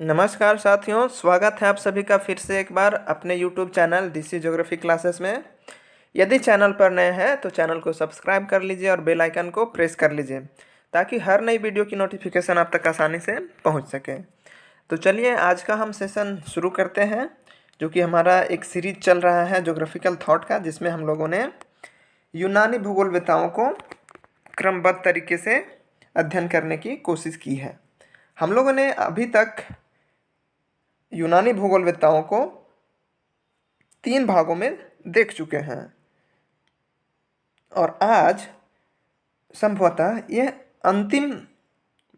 नमस्कार साथियों, स्वागत है आप सभी का फिर से एक बार अपने YouTube channel DC geography classes में। यदि चैनल पर नए हैं तो चैनल को सब्सक्राइब कर लीजिए और बेल आइकन को प्रेस कर लीजिए ताकि हर नई वीडियो की नोटिफिकेशन आप तक आसानी से पहुंच सके। तो चलिए आज का हम सेशन शुरू करते हैं, जो कि हमारा एक सीरीज चल रहा है ज्योग्राफिकल थॉट का, जिसमें हम लोगों ने यूनानी भूगोलवेत्ताओं को क्रमबद्ध तरीके से अध्ययन करने की कोशिश की है। हम लोगों ने अभी तक यूनानी भूगोलवेत्ताओं को 3 भागों में देख चुके हैं और आज संभवतः यह अंतिम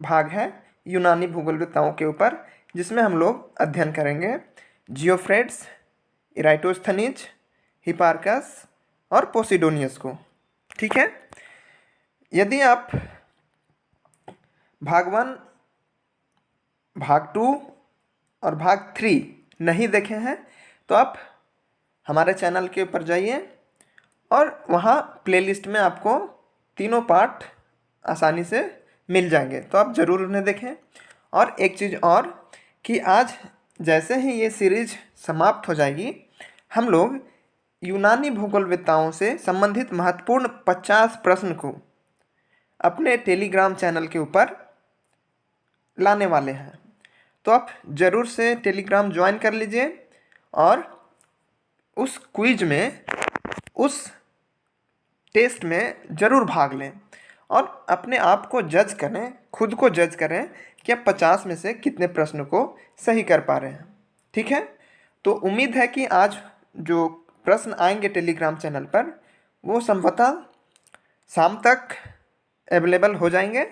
भाग है यूनानी भूगोलवेत्ताओं के ऊपर, जिसमें हम लोग अध्ययन करेंगे जियोफ्रेड्स, इराइटोस्थनीज, हिपार्कस और पोसिडोनियस को। ठीक है, यदि आप भाग 1, भाग 2 और भाग 3 नहीं देखे हैं तो आप हमारे चैनल के ऊपर जाइए और वहाँ प्लेलिस्ट में आपको तीनों पार्ट आसानी से मिल जाएंगे, तो आप ज़रूर उन्हें देखें। और एक चीज़ और कि आज जैसे ही ये सीरीज समाप्त हो जाएगी, हम लोग यूनानी भूगोलवेत्ताओं से संबंधित महत्वपूर्ण 50 प्रश्न को अपने टेलीग्राम चैनल के ऊपर लाने वाले हैं। तो आप ज़रूर से टेलीग्राम ज्वाइन कर लीजिए और उस क्विज में, उस टेस्ट में ज़रूर भाग लें और अपने आप को जज करें, खुद को जज करें कि आप 50 में से कितने प्रश्न को सही कर पा रहे हैं। ठीक है, तो उम्मीद है कि आज जो प्रश्न आएंगे टेलीग्राम चैनल पर वो संभवतः शाम तक अवेलेबल हो जाएंगे।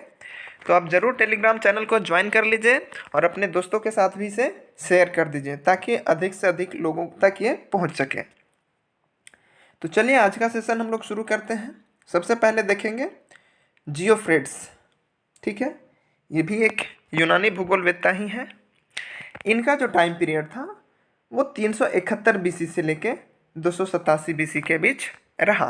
तो आप ज़रूर टेलीग्राम चैनल को ज्वाइन कर लीजिए और अपने दोस्तों के साथ भी इसे शेयर कर दीजिए ताकि अधिक से अधिक लोगों तक ये पहुंच सके। तो चलिए आज का सेशन हम लोग शुरू करते हैं। सबसे पहले देखेंगे जियोफ्रेड्स। ठीक है, ये भी एक यूनानी भूगोलवेत्ता ही है। इनका जो टाइम पीरियड था वो 371 बीसी से लेके 287 बीसी के बीच रहा।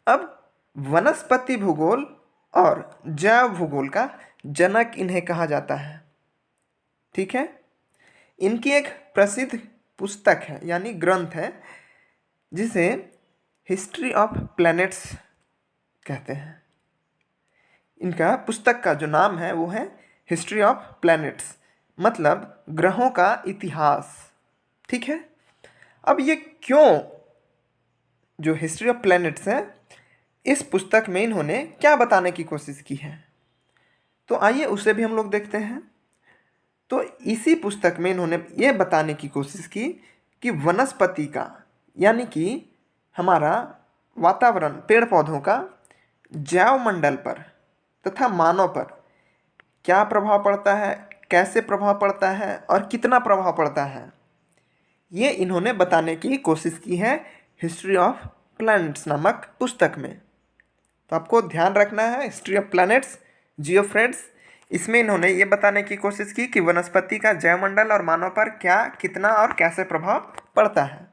अब वनस्पति भूगोल और जैव भूगोल का जनक इन्हें कहा जाता है। ठीक है, इनकी एक प्रसिद्ध पुस्तक है यानी ग्रंथ है जिसे हिस्ट्री ऑफ प्लैनेट्स कहते हैं। इनका पुस्तक का जो नाम है वो है हिस्ट्री ऑफ प्लैनेट्स, मतलब ग्रहों का इतिहास। ठीक है, अब ये क्यों, जो हिस्ट्री ऑफ प्लैनेट्स है, इस पुस्तक में इन्होंने क्या बताने की कोशिश की है, तो आइए उसे भी हम लोग देखते हैं। तो इसी पुस्तक में इन्होंने ये बताने की कोशिश की कि वनस्पति का यानी कि हमारा वातावरण, पेड़ पौधों का जैव मंडल पर तथा मानव पर क्या प्रभाव पड़ता है, कैसे प्रभाव पड़ता है और कितना प्रभाव पड़ता है, ये इन्होंने बताने की कोशिश की है हिस्ट्री ऑफ प्लैनेट्स नामक पुस्तक में। तो आपको ध्यान रखना है, हिस्ट्री ऑफ प्लैनेट्स, जियोफ्रेड्स, इसमें इन्होंने ये बताने की कोशिश की कि वनस्पति का जैवमंडल और मानव पर क्या, कितना और कैसे प्रभाव पड़ता है।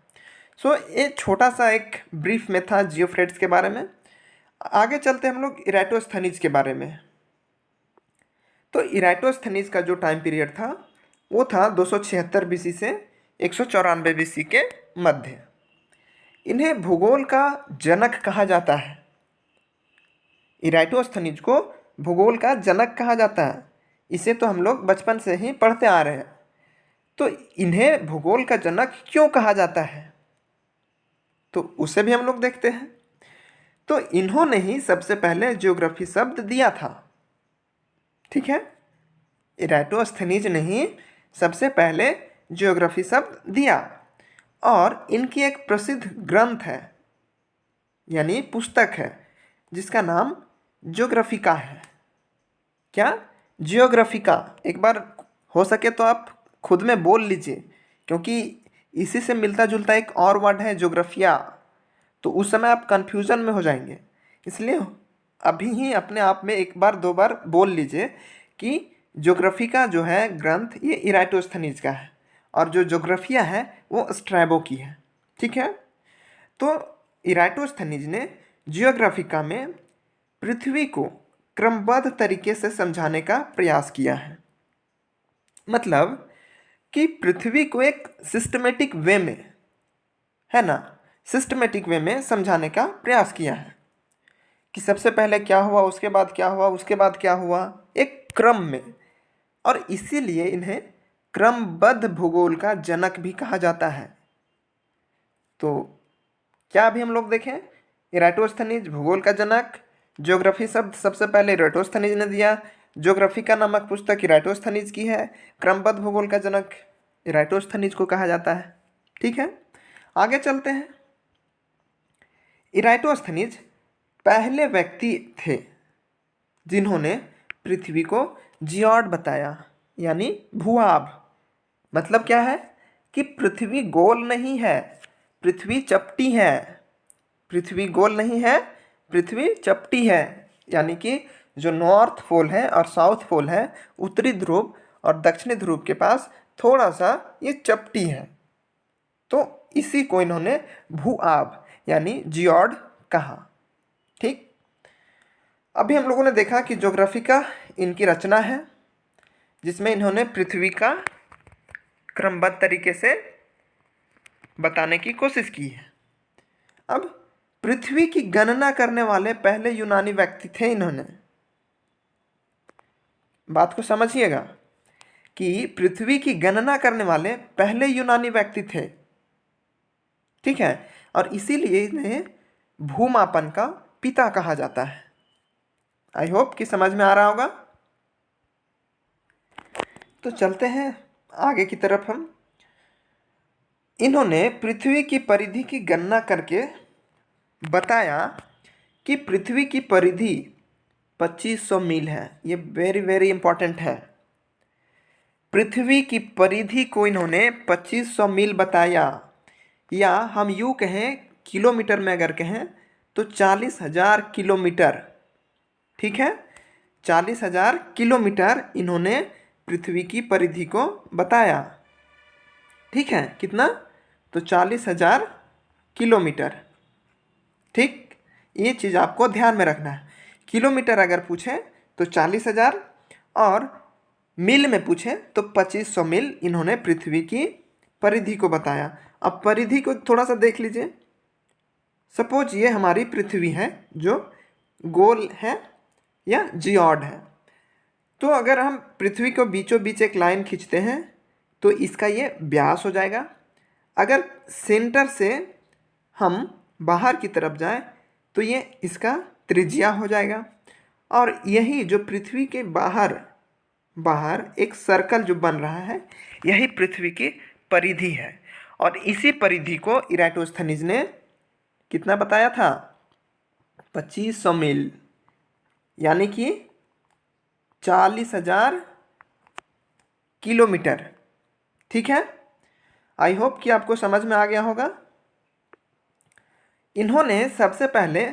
सो ये छोटा सा एक ब्रीफ में था जियोफ्रेड्स के बारे में। आगे चलते हम लोग इराइटोस्थनीज के बारे में। तो इराइटोस्थनीज का जो टाइम पीरियड था वो था 276 बीसी से 194 बीसी के मध्य। इन्हें भूगोल का जनक कहा जाता है। इराइटोस्थनीज को भूगोल का जनक कहा जाता है। इसे तो हम लोग बचपन से ही पढ़ते आ रहे हैं। तो इन्हें भूगोल का जनक क्यों कहा जाता है, तो उसे भी हम लोग देखते हैं। तो इन्होंने ही सबसे पहले ज्योग्राफी शब्द दिया था। ठीक है, इराइटोस्थनीज ने ही सबसे पहले ज्योग्राफी शब्द दिया और इनकी एक प्रसिद्ध ग्रंथ है यानी पुस्तक है जिसका नाम ज्योग्राफिका है। क्या? जियोग्राफिका। एक बार हो सके तो आप खुद में बोल लीजिए, क्योंकि इसी से मिलता जुलता एक और वर्ड है ज्योग्राफिया, तो उस समय आप कन्फ्यूज़न में हो जाएंगे। इसलिए अभी ही अपने आप में एक बार 2 बार बोल लीजिए कि ज्योग्राफिका जो है ग्रंथ ये इराइटोस्थनीज का है और जो ज्योग्राफिया है वो स्ट्रैबो की है। ठीक है, तो इराइटोस्थनीज ने जियोग्राफिका में पृथ्वी को क्रमबद्ध तरीके से समझाने का प्रयास किया है। मतलब कि पृथ्वी को एक सिस्टमेटिक वे में, है ना, सिस्टमेटिक वे में समझाने का प्रयास किया है कि सबसे पहले क्या हुआ, उसके बाद क्या हुआ, उसके बाद क्या हुआ, एक क्रम में। और इसीलिए इन्हें क्रमबद्ध भूगोल का जनक भी कहा जाता है। तो क्या अभी हम लोग देखें, इराटोस्थनीज भूगोल का जनक। ज्योग्राफी शब्द सबसे पहले इराटोस्थनीज ने दिया। ज्योग्राफिका नामक पुस्तक इराटोस्थनीज की है। क्रमबद्ध भूगोल का जनक इराटोस्थनीज को कहा जाता है। ठीक है, आगे चलते हैं। इराटोस्थनीज पहले व्यक्ति थे जिन्होंने पृथ्वी को जियोड बताया, यानी भूआभ। मतलब क्या है कि पृथ्वी गोल नहीं है, पृथ्वी चपटी है। पृथ्वी गोल नहीं है, पृथ्वी चपटी है। यानी कि जो नॉर्थ पोल है और साउथ पोल है, उत्तरी ध्रुव और दक्षिणी ध्रुव के पास थोड़ा सा ये चपटी है। तो इसी को इन्होंने भूआभ यानी जियोड कहा। ठीक, अभी हम लोगों ने देखा कि ज्योग्राफी का इनकी रचना है जिसमें इन्होंने पृथ्वी का क्रमबद्ध तरीके से बताने की कोशिश की है। अब पृथ्वी की गणना करने वाले पहले यूनानी व्यक्ति थे इन्होंने। बात को समझिएगा कि पृथ्वी की गणना करने वाले पहले यूनानी व्यक्ति थे। ठीक है, और इसीलिए इन्हें भूमापन का पिता कहा जाता है। आई होप कि समझ में आ रहा होगा। तो चलते हैं आगे की तरफ हम। इन्होंने पृथ्वी की परिधि की गणना करके बताया कि पृथ्वी की परिधि 2500 मील है। ये वेरी वेरी इंपॉर्टेंट है। पृथ्वी की परिधि को इन्होंने 2500 मील बताया, या हम यूँ कहें किलोमीटर में अगर कहें तो 40,000 किलोमीटर। ठीक है, 40,000 किलोमीटर इन्होंने पृथ्वी की परिधि को बताया। ठीक है, कितना, तो 40,000 किलोमीटर। ठीक, ये चीज़ आपको ध्यान में रखना है। किलोमीटर अगर पूछें तो 40,000 और मील में पूछें तो 2500 मील इन्होंने पृथ्वी की परिधि को बताया। अब परिधि को थोड़ा सा देख लीजिए। सपोज ये हमारी पृथ्वी है जो गोल है या जियोड है। तो अगर हम पृथ्वी को बीचों बीच एक लाइन खींचते हैं तो इसका ये व्यास हो जाएगा। अगर सेंटर से हम बाहर की तरफ जाएं तो ये इसका त्रिज्या हो जाएगा। और यही जो पृथ्वी के बाहर बाहर एक सर्कल जो बन रहा है, यही पृथ्वी की परिधि है। और इसी परिधि को इराटोस्थनीज ने कितना बताया था, 2500 मील, यानी कि 40,000 किलोमीटर। ठीक है, आई होप कि आपको समझ में आ गया होगा। इन्होंने सबसे पहले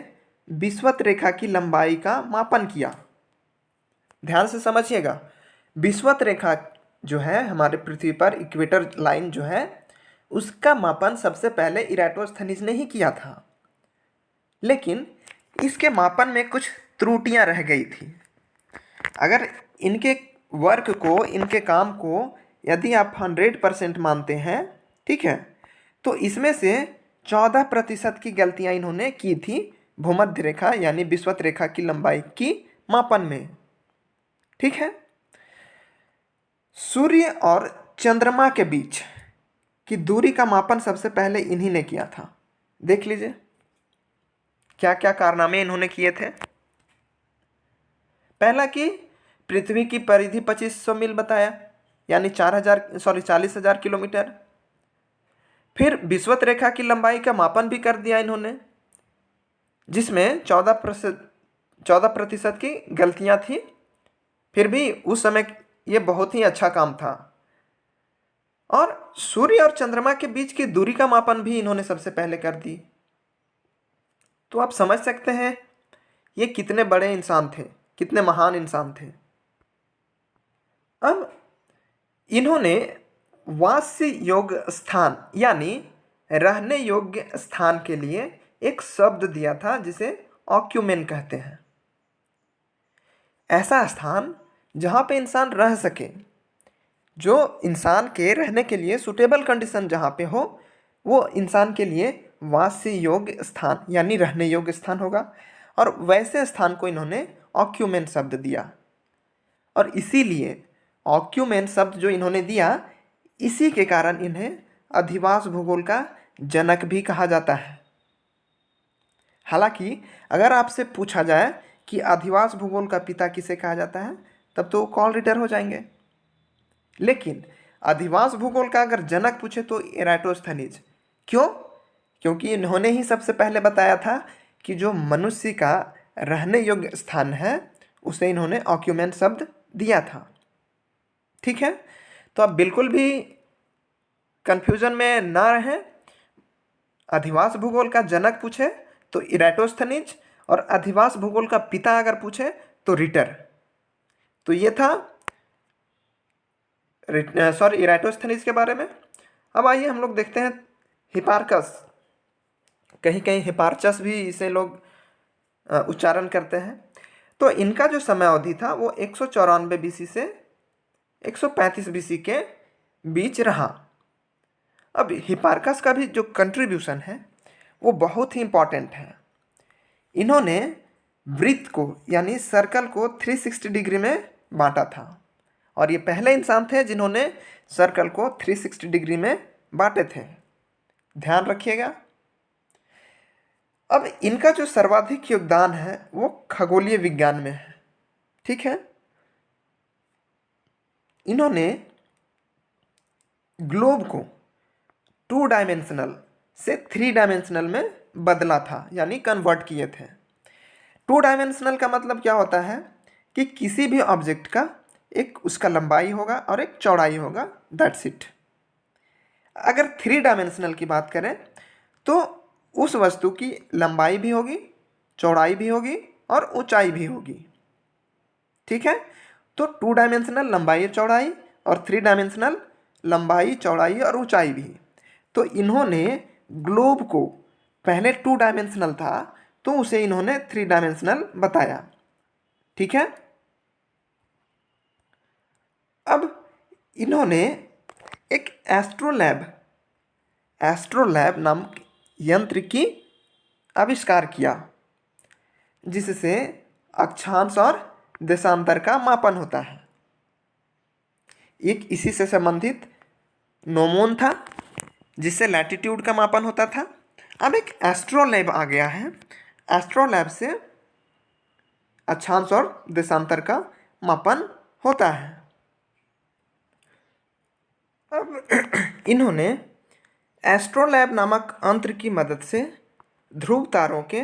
विषुवत रेखा की लंबाई का मापन किया। ध्यान से समझिएगा, विषुवत रेखा जो है हमारे पृथ्वी पर इक्वेटर लाइन जो है, उसका मापन सबसे पहले इराटोस्थनीज ने ही किया था। लेकिन इसके मापन में कुछ त्रुटियां रह गई थी। अगर इनके वर्क को, इनके काम को यदि आप 100% मानते हैं, ठीक है, तो इसमें से 14% की गलतियां इन्होंने की थी भूमध्य रेखा यानी विषुवत रेखा की लंबाई की मापन में। ठीक है, सूर्य और चंद्रमा के बीच की दूरी का मापन सबसे पहले इन्हीं ने किया था। देख लीजिए क्या क्या कारनामे इन्होंने किए थे। पहला कि पृथ्वी की परिधि 2500 मील बताया, यानी 40,000 किलोमीटर। फिर विषुवत रेखा की लंबाई का मापन भी कर दिया इन्होंने, जिसमें 14% की गलतियां थी। फिर भी उस समय ये बहुत ही अच्छा काम था। और सूर्य और चंद्रमा के बीच की दूरी का मापन भी इन्होंने सबसे पहले कर दी। तो आप समझ सकते हैं ये कितने बड़े इंसान थे, कितने महान इंसान थे। अब इन्होंने वास्य योग्य स्थान यानी रहने योग्य स्थान के लिए एक शब्द दिया था जिसे ऑक्यूमेन कहते हैं। ऐसा स्थान जहाँ पे इंसान रह सके, जो इंसान के रहने के लिए सूटेबल कंडीशन जहाँ पे हो, वो इंसान के लिए वास्य योग्य स्थान यानी रहने योग्य स्थान होगा। और वैसे स्थान को इन्होंने ऑक्यूमेन शब्द दिया। और इसीलिए ऑक्यूमेन शब्द जो इन्होंने दिया, इसी के कारण इन्हें अधिवास भूगोल का जनक भी कहा जाता है। हालांकि अगर आपसे पूछा जाए कि अधिवास भूगोल का पिता किसे कहा जाता है, तब तो कॉल रिटर हो जाएंगे। लेकिन अधिवास भूगोल का अगर जनक पूछे तो एराटोस्थनीज। क्यों? क्योंकि इन्होंने ही सबसे पहले बताया था कि जो मनुष्य का रहने योग्य स्थान है उसे इन्होंने ऑक्यूमेन शब्द दिया था। ठीक है, तो आप बिल्कुल भी कंफ्यूजन में ना रहें। अधिवास भूगोल का जनक पूछे तो इराटोस्थनीज, और अधिवास भूगोल का पिता अगर पूछे तो रिटर। तो ये था इराटोस्थनीज के बारे में। अब आइए हम लोग देखते हैं हिपार्कस। कहीं कहीं हिपार्चस भी इसे लोग उच्चारण करते हैं। तो इनका जो समय अवधि था वो 194 बीसी से 135 बीसी के बीच रहा। अब हिपार्कस का भी जो कंट्रीब्यूशन है वो बहुत ही इम्पॉर्टेंट है। इन्होंने वृत्त को यानी सर्कल को 360 डिग्री में बांटा था, और ये पहले इंसान थे जिन्होंने सर्कल को 360 डिग्री में बांटे थे। ध्यान रखिएगा। अब इनका जो सर्वाधिक योगदान है वो खगोलीय विज्ञान में है। ठीक है, इन्होंने ग्लोब को 2 डायमेंशनल से 3 डायमेंशनल में बदला था, यानी कन्वर्ट किए थे। 2 डायमेंशनल का मतलब क्या होता है कि किसी भी ऑब्जेक्ट का एक उसका लंबाई होगा और एक चौड़ाई होगा, दैट्स इट। अगर 3 डायमेंशनल की बात करें तो उस वस्तु की लंबाई भी होगी, चौड़ाई भी होगी और ऊंचाई भी होगी। ठीक है, तो 2 डायमेंशनल लंबाई चौड़ाई और 3 डायमेंशनल लंबाई चौड़ाई और ऊंचाई भी। तो इन्होंने ग्लोब को, पहले 2 डायमेंशनल था तो उसे इन्होंने 3 डायमेंशनल बताया। ठीक है, अब इन्होंने एक एस्ट्रोलैब नामक यंत्र की आविष्कार किया, जिससे अक्षांश और देशांतर का मापन होता है। एक इसी से संबंधित नोमोन था जिससे लैटिट्यूड का मापन होता था। अब एक एस्ट्रोलैब आ गया है, एस्ट्रोलैब से अक्षांश और देशांतर का मापन होता है। अब इन्होंने एस्ट्रोलैब नामक यंत्र की मदद से ध्रुव तारों के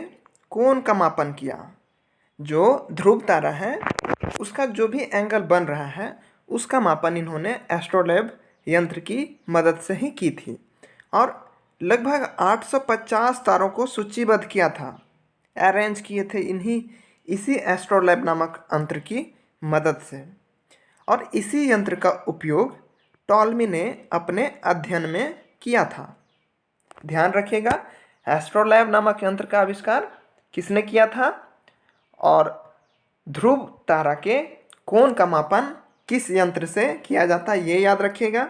कोण का मापन किया। जो ध्रुव तारा है उसका जो भी एंगल बन रहा है उसका मापन इन्होंने एस्ट्रोलैब यंत्र की मदद से ही की थी, और लगभग 850 तारों को सूचीबद्ध किया था, अरेंज किए थे इसी एस्ट्रोलैब नामक यंत्र की मदद से। और इसी यंत्र का उपयोग टॉलमी ने अपने अध्ययन में किया था। ध्यान रखिएगा, एस्ट्रोलैब नामक यंत्र का आविष्कार किसने किया था और ध्रुव तारा के कोण का मापन किस यंत्र से किया जाता है, ये याद रखिएगा।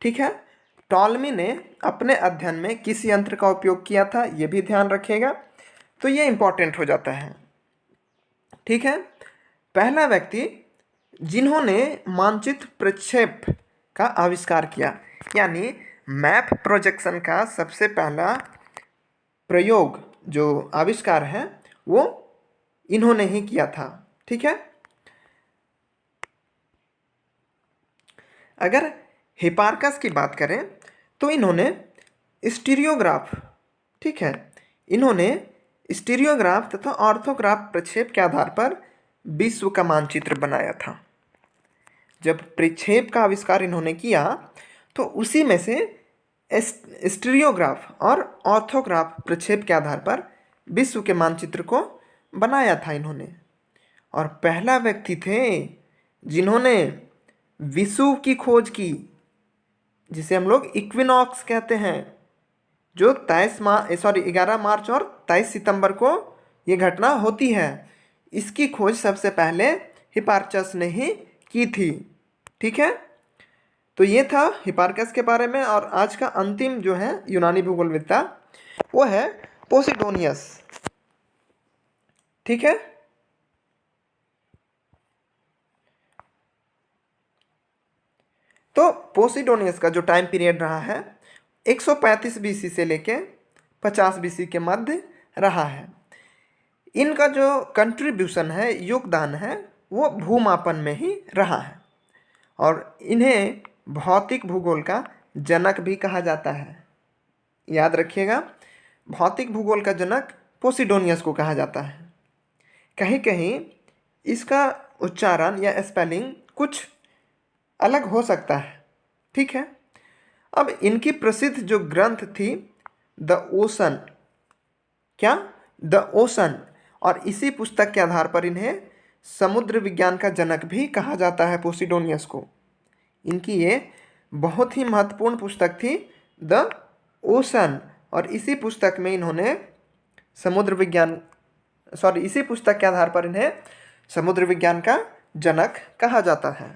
ठीक है, टॉलमी ने अपने अध्ययन में किस यंत्र का उपयोग किया था ये भी ध्यान रखिएगा, तो ये इंपॉर्टेंट हो जाता है। ठीक है, पहला व्यक्ति जिन्होंने मानचित्र प्रक्षेप का आविष्कार किया, यानी मैप प्रोजेक्शन का सबसे पहला प्रयोग जो आविष्कार है वो इन्होंने ही किया था। ठीक है, अगर हिपार्कस की बात करें तो इन्होंने स्टीरियोग्राफ, ठीक है, इन्होंने स्टीरियोग्राफ तथा ऑर्थोग्राफ प्रक्षेप के आधार पर विश्व का मानचित्र बनाया था। जब प्रक्षेप का आविष्कार इन्होंने किया तो उसी में से स्टीरियोग्राफ और ऑर्थोग्राफ प्रक्षेप के आधार पर विश्व के मानचित्र को बनाया था इन्होंने। और पहला व्यक्ति थे जिन्होंने विषुव की खोज की, जिसे हम लोग इक्विनॉक्स कहते हैं, जो 11 मार्च और 23 सितंबर को ये घटना होती है। इसकी खोज सबसे पहले हिपार्चस ने ही की थी। ठीक है, तो ये था हिपार्कस के बारे में। और आज का अंतिम जो है यूनानी भूगोलविद्ता वो है पोसिडोनियस। ठीक है। तो पोसिडोनियस का जो टाइम पीरियड रहा है 135 बीसी से लेके 50 बीसी के मध्य रहा है। इनका जो कंट्रीब्यूशन है, योगदान है, वो भूमापन में ही रहा है और इन्हें भौतिक भूगोल का जनक भी कहा जाता है। याद रखिएगा, भौतिक भूगोल का जनक पोसिडोनियस को कहा जाता है। कहीं कहीं इसका उच्चारण या स्पेलिंग कुछ अलग हो सकता है। ठीक है। अब इनकी प्रसिद्ध जो ग्रंथ थी द ओशन, क्या, द ओशन, और इसी पुस्तक के आधार पर इन्हें समुद्र विज्ञान का जनक भी कहा जाता है पोसिडोनियस को। इनकी ये बहुत ही महत्वपूर्ण पुस्तक थी द ओशन, और इसी पुस्तक में इन्होंने समुद्र विज्ञान इसी पुस्तक के आधार पर इन्हें समुद्र विज्ञान का जनक कहा जाता है।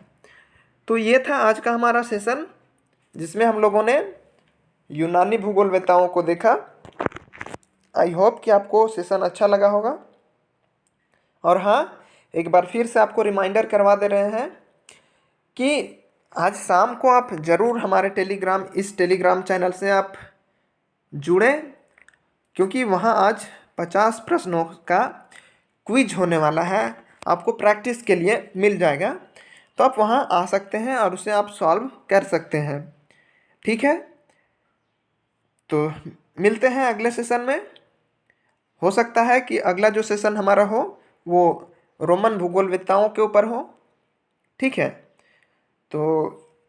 तो ये था आज का हमारा सेशन जिसमें हम लोगों ने यूनानी भूगोलवेत्ताओं को देखा। आई होप कि आपको सेशन अच्छा लगा होगा। और हाँ, एक बार फिर से आपको रिमाइंडर करवा दे रहे हैं कि आज शाम को आप ज़रूर हमारे इस टेलीग्राम चैनल से आप जुड़ें, क्योंकि वहाँ आज 50 प्रश्नों का क्विज होने वाला है, आपको प्रैक्टिस के लिए मिल जाएगा। तो आप वहाँ आ सकते हैं और उसे आप सॉल्व कर सकते हैं। ठीक है। तो मिलते हैं अगले सेशन में। हो सकता है कि अगला जो सेशन हमारा हो वो रोमन भूगोलवेत्ताओं के ऊपर हो। ठीक है। तो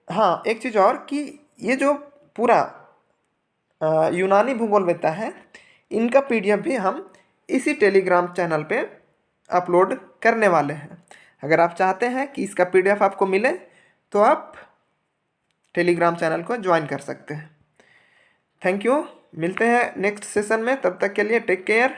हाँ, एक चीज़ और कि ये जो पूरा यूनानी भूगोलवेत्ता है, इनका पीडीएफ भी हम इसी टेलीग्राम चैनल पे अपलोड करने वाले हैं। अगर आप चाहते हैं कि इसका पीडीएफ आपको मिले तो आप टेलीग्राम चैनल को ज्वाइन कर सकते हैं। Thank you. मिलते हैं नेक्स्ट सेशन में, तब तक के लिए टेक केयर।